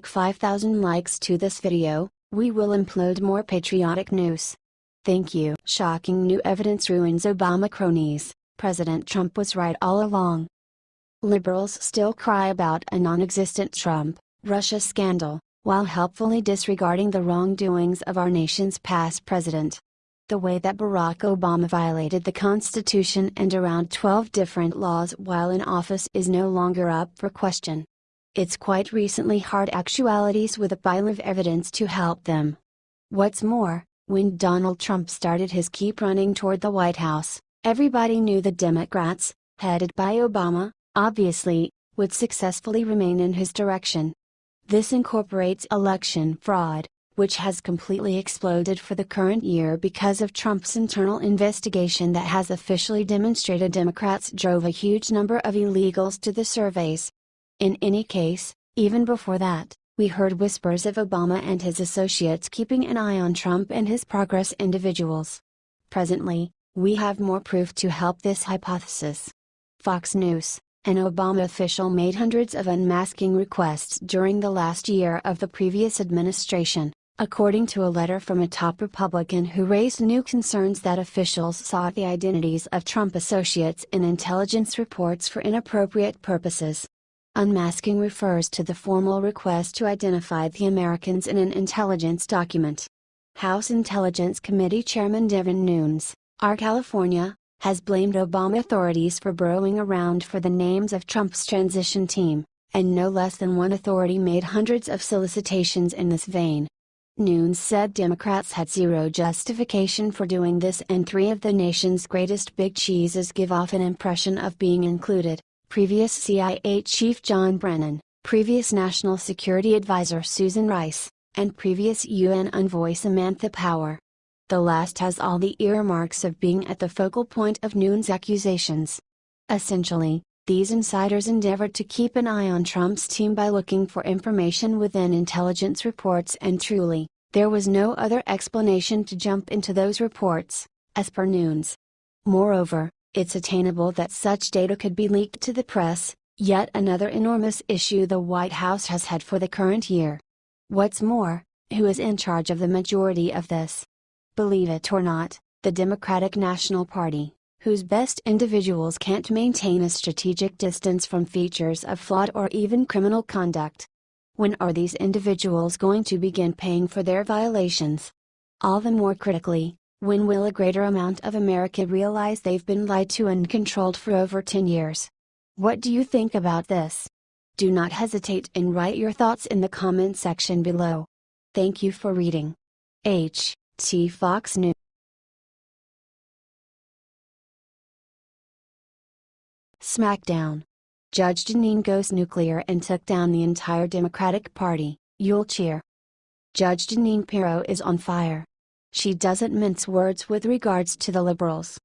5,000 likes to this video, we will upload more patriotic news. Thank you. Shocking new evidence ruins Obama cronies. President Trump was right all along. Liberals still cry about a non-existent Trump-Russia scandal, while helpfully disregarding the wrongdoings of our nation's past president. The way that Barack Obama violated the Constitution and around 12 different laws while in office is no longer up for question. It's quite recently hard actualities with a pile of evidence to help them. What's more, when Donald Trump started his keep running toward the White House, everybody knew the Democrats, headed by Obama, obviously, would successfully remain in his direction. This incorporates election fraud, which has completely exploded for the current year because of Trump's internal investigation that has officially demonstrated Democrats drove a huge number of illegals to the surveys. In any case, even before that, we heard whispers of Obama and his associates keeping an eye on Trump and his progress individuals. Presently, we have more proof to help this hypothesis. Fox News: an Obama official made hundreds of unmasking requests during the last year of the previous administration, according to a letter from a top Republican who raised new concerns that officials sought the identities of Trump associates in intelligence reports for inappropriate purposes. Unmasking refers to the formal request to identify the Americans in an intelligence document. House Intelligence Committee Chairman Devin Nunes, R. California, has blamed Obama authorities for burrowing around for the names of Trump's transition team, and no less than one authority made hundreds of solicitations in this vein. Nunes said Democrats had zero justification for doing this and three of the nation's greatest big cheeses give off an impression of being included: previous CIA Chief John Brennan, previous National Security Advisor Susan Rice, and previous UN Envoy Samantha Power. The last has all the earmarks of being at the focal point of Nunes' accusations. Essentially, these insiders endeavored to keep an eye on Trump's team by looking for information within intelligence reports, and truly, there was no other explanation to jump into those reports, as per Nunes. Moreover, it's attainable that such data could be leaked to the press, yet another enormous issue the White House has had for the current year. What's more, who is in charge of the majority of this? Believe it or not, the Democratic National Party, whose best individuals can't maintain a strategic distance from features of flawed or even criminal conduct. When are these individuals going to begin paying for their violations? All the more critically, when will a greater amount of America realize they've been lied to and controlled for over 10 years? What do you think about this? Do not hesitate and write your thoughts in the comment section below. Thank you for reading. T. Fox News. Smackdown. Judge Dineen goes nuclear and took down the entire Democratic Party, you'll cheer. Judge Dineen Pirro is on fire. She doesn't mince words with regards to the liberals.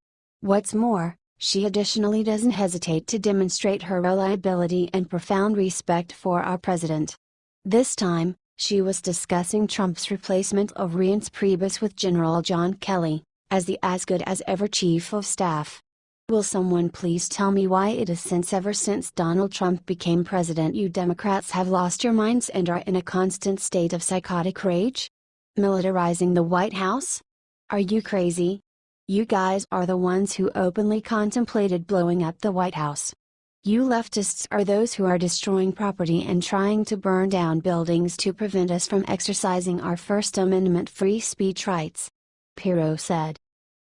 What's more, she additionally doesn't hesitate to demonstrate her reliability and profound respect for our president. This time, she was discussing Trump's replacement of Reince Priebus with General John Kelly, as the as-good-as-ever chief of staff. Will someone please tell me why it is ever since Donald Trump became president you Democrats have lost your minds and are in a constant state of psychotic rage? Militarizing the White House? Are you crazy? You guys are the ones who openly contemplated blowing up the White House. You leftists are those who are destroying property and trying to burn down buildings to prevent us from exercising our First Amendment free speech rights. Pirro said.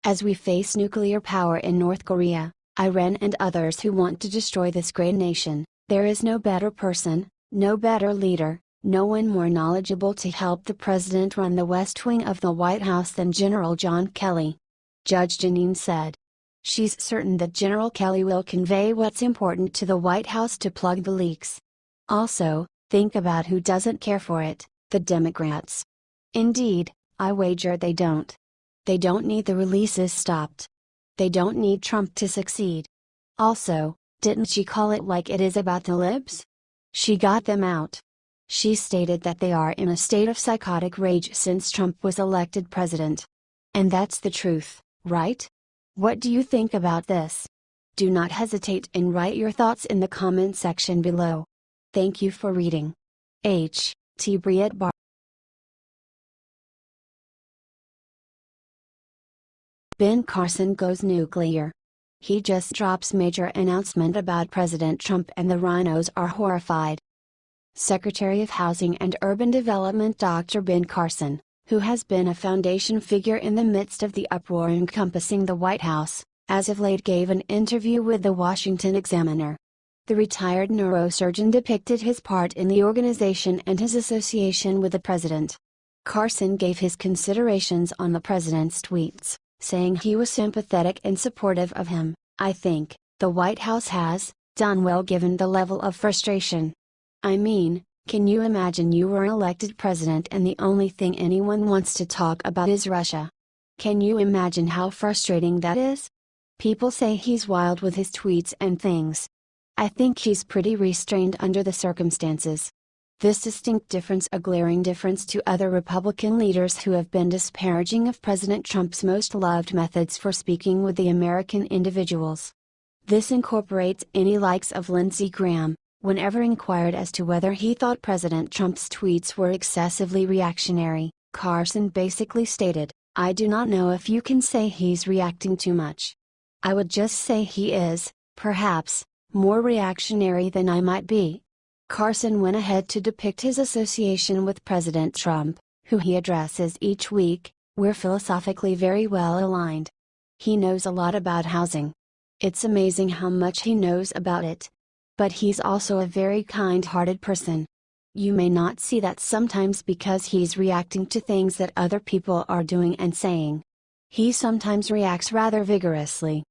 As we face nuclear power in North Korea, Iran and others who want to destroy this great nation, there is no better person, no better leader, no one more knowledgeable to help the president run the West Wing of the White House than General John Kelly. Judge Dineen said. She's certain that General Kelly will convey what's important to the White House to plug the leaks. Also, think about who doesn't care for it, the Democrats. Indeed, I wager they don't. They don't need the releases stopped. They don't need Trump to succeed. Also, didn't she call it like it is about the libs? She got them out. She stated that they are in a state of psychotic rage since Trump was elected president. And that's the truth, right? What do you think about this? Do not hesitate and write your thoughts in the comment section below. Thank you for reading. Briet Bar. Ben Carson goes nuclear. He just drops major announcement about President Trump and the rhinos are horrified. Secretary of Housing and Urban Development Dr. Ben Carson, who has been a foundation figure in the midst of the uproar encompassing the White House, as of late gave an interview with the Washington Examiner. The retired neurosurgeon depicted his part in the organization and his association with the president. Carson gave his considerations on the president's tweets, saying he was sympathetic and supportive of him. "I think the White House has done well given the level of frustration. I mean, can you imagine you were elected president and the only thing anyone wants to talk about is Russia? Can you imagine how frustrating that is? People say he's wild with his tweets and things. I think he's pretty restrained under the circumstances. This distinct difference, a glaring difference to other Republican leaders who have been disparaging of President Trump's most loved methods for speaking with the American individuals. This incorporates any likes of Lindsey Graham, whenever inquired as to whether he thought President Trump's tweets were excessively reactionary. Carson basically stated, "I do not know if you can say he's reacting too much. I would just say he is, perhaps, more reactionary than I might be." Carson went ahead to depict his association with President Trump, who he addresses each week. "We're philosophically very well aligned. He knows a lot about housing. It's amazing how much he knows about it. But he's also a very kind-hearted person. You may not see that sometimes because he's reacting to things that other people are doing and saying. He sometimes reacts rather vigorously.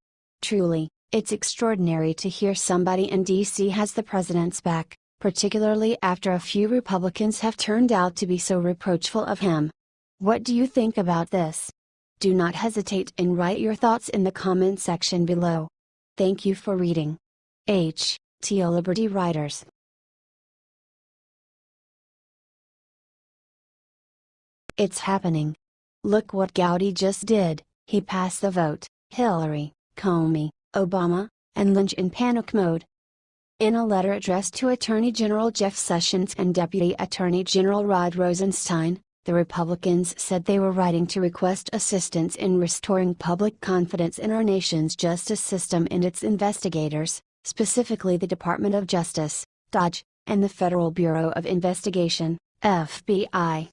Truly, it's extraordinary to hear somebody in D.C. has the president's back, particularly after a few Republicans have turned out to be so reproachful of him. What do you think about this? Do not hesitate and write your thoughts in the comment section below. Thank you for reading. T.O. Liberty Writers. It's happening. Look what Gowdy just did. He passed the vote. Hillary, Comey, Obama, and Lynch in panic mode. In a letter addressed to Attorney General Jeff Sessions and Deputy Attorney General Rod Rosenstein, the Republicans said they were writing to request assistance in restoring public confidence in our nation's justice system and its investigators, specifically the Department of Justice, DOJ, and the Federal Bureau of Investigation, FBI.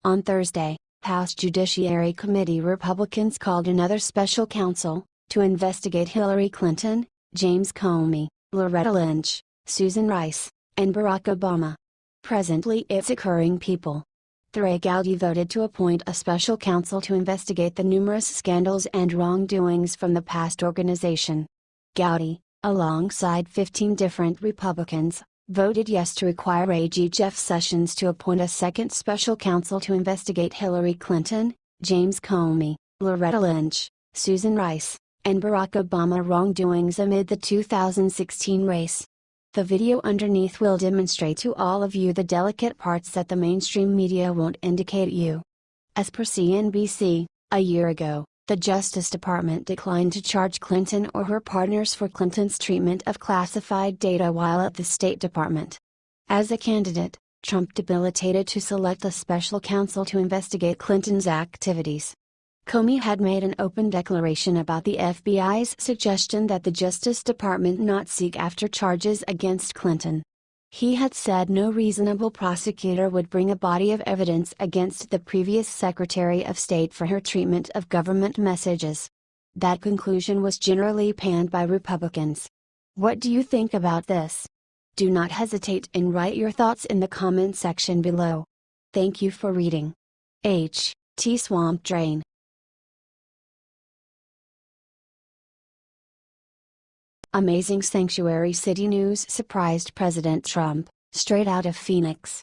On Thursday, House Judiciary Committee Republicans called another special counsel, to investigate Hillary Clinton, James Comey, Loretta Lynch, Susan Rice, and Barack Obama. Presently it's occurring people. Gowdy voted to appoint a special counsel to investigate the numerous scandals and wrongdoings from the past organization. Gowdy, alongside 15 different Republicans, voted yes to require AG Jeff Sessions to appoint a second special counsel to investigate Hillary Clinton, James Comey, Loretta Lynch, Susan Rice, and Barack Obama wrongdoings amid the 2016 race. The video underneath will demonstrate to all of you the delicate parts that the mainstream media won't indicate you. As per CNBC, a year ago, the Justice Department declined to charge Clinton or her partners for Clinton's treatment of classified data while at the State Department. As a candidate, Trump debilitated to select a special counsel to investigate Clinton's activities. Comey had made an open declaration about the FBI's suggestion that the Justice Department not seek after charges against Clinton. He had said no reasonable prosecutor would bring a body of evidence against the previous Secretary of State for her treatment of government messages. That conclusion was generally panned by Republicans. What do you think about this? Do not hesitate and write your thoughts in the comment section below. Thank you for reading. T. Swamp Drain. Amazing sanctuary city news surprised President Trump, straight out of Phoenix.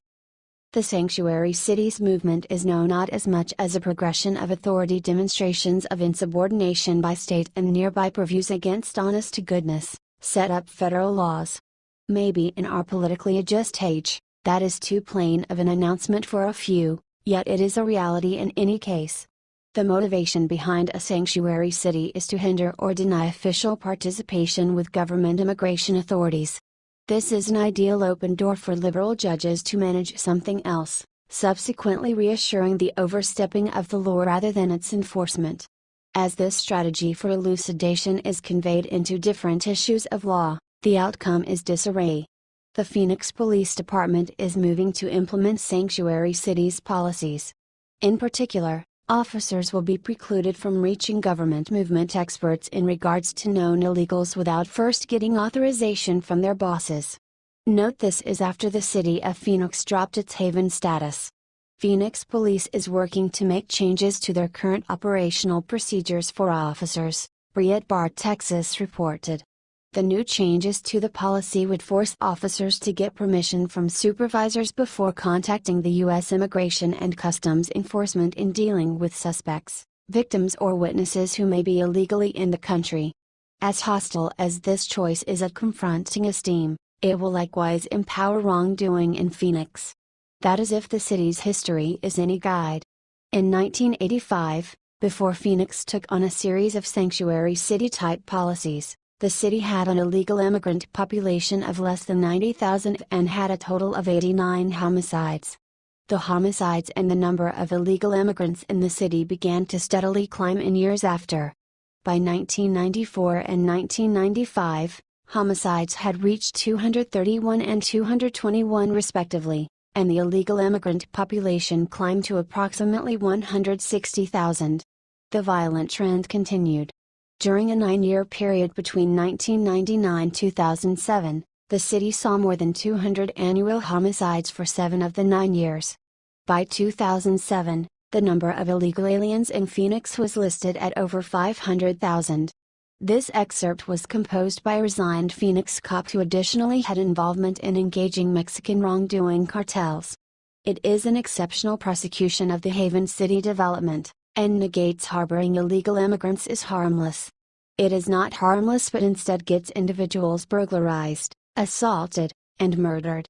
The sanctuary cities movement is known not as much as a progression of authority demonstrations of insubordination by state and nearby purviews against honest-to-goodness, set-up federal laws. Maybe in our politically just age, that is too plain of an announcement for a few, yet it is a reality in any case. The motivation behind a sanctuary city is to hinder or deny official participation with government immigration authorities. This is an ideal open door for liberal judges to manage something else, subsequently reassuring the overstepping of the law rather than its enforcement. As this strategy for elucidation is conveyed into different issues of law, the outcome is disarray. The Phoenix Police Department is moving to implement sanctuary cities policies. In particular, officers will be precluded from reaching government movement experts in regards to known illegals without first getting authorization from their bosses. Note this is after the city of Phoenix dropped its haven status. Phoenix Police is working to make changes to their current operational procedures for officers, Breitbart Texas reported. The new changes to the policy would force officers to get permission from supervisors before contacting the U.S. Immigration and Customs Enforcement in dealing with suspects, victims or witnesses who may be illegally in the country. As hostile as this choice is at confronting esteem, it will likewise empower wrongdoing in Phoenix. That is if the city's history is any guide. In 1985, before Phoenix took on a series of sanctuary city-type policies, the city had an illegal immigrant population of less than 90,000 and had a total of 89 homicides. The homicides and the number of illegal immigrants in the city began to steadily climb in years after. By 1994 and 1995, homicides had reached 231 and 221 respectively, and the illegal immigrant population climbed to approximately 160,000. The violent trend continued. During a 9-year period between 1999-2007, the city saw more than 200 annual homicides for 7 of the 9 years. By 2007, the number of illegal aliens in Phoenix was listed at over 500,000. This excerpt was composed by a resigned Phoenix cop who additionally had involvement in engaging Mexican wrongdoing cartels. It is an exceptional prosecution of the Haven City development, and negates harboring illegal immigrants is harmless. It is not harmless but instead gets individuals burglarized, assaulted, and murdered.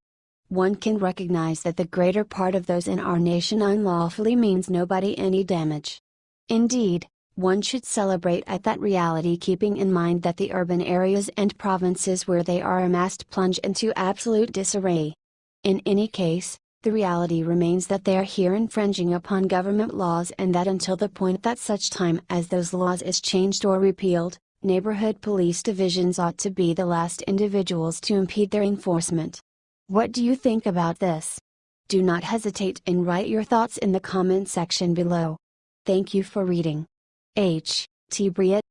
One can recognize that the greater part of those in our nation unlawfully means nobody any damage. Indeed, one should celebrate at that reality, keeping in mind that the urban areas and provinces where they are amassed plunge into absolute disarray. In any case, the reality remains that they are here infringing upon government laws, and that until the point that such time as those laws is changed or repealed, neighborhood police divisions ought to be the last individuals to impede their enforcement. What do you think about this? Do not hesitate and write your thoughts in the comment section below. Thank you for reading. H. T. Briet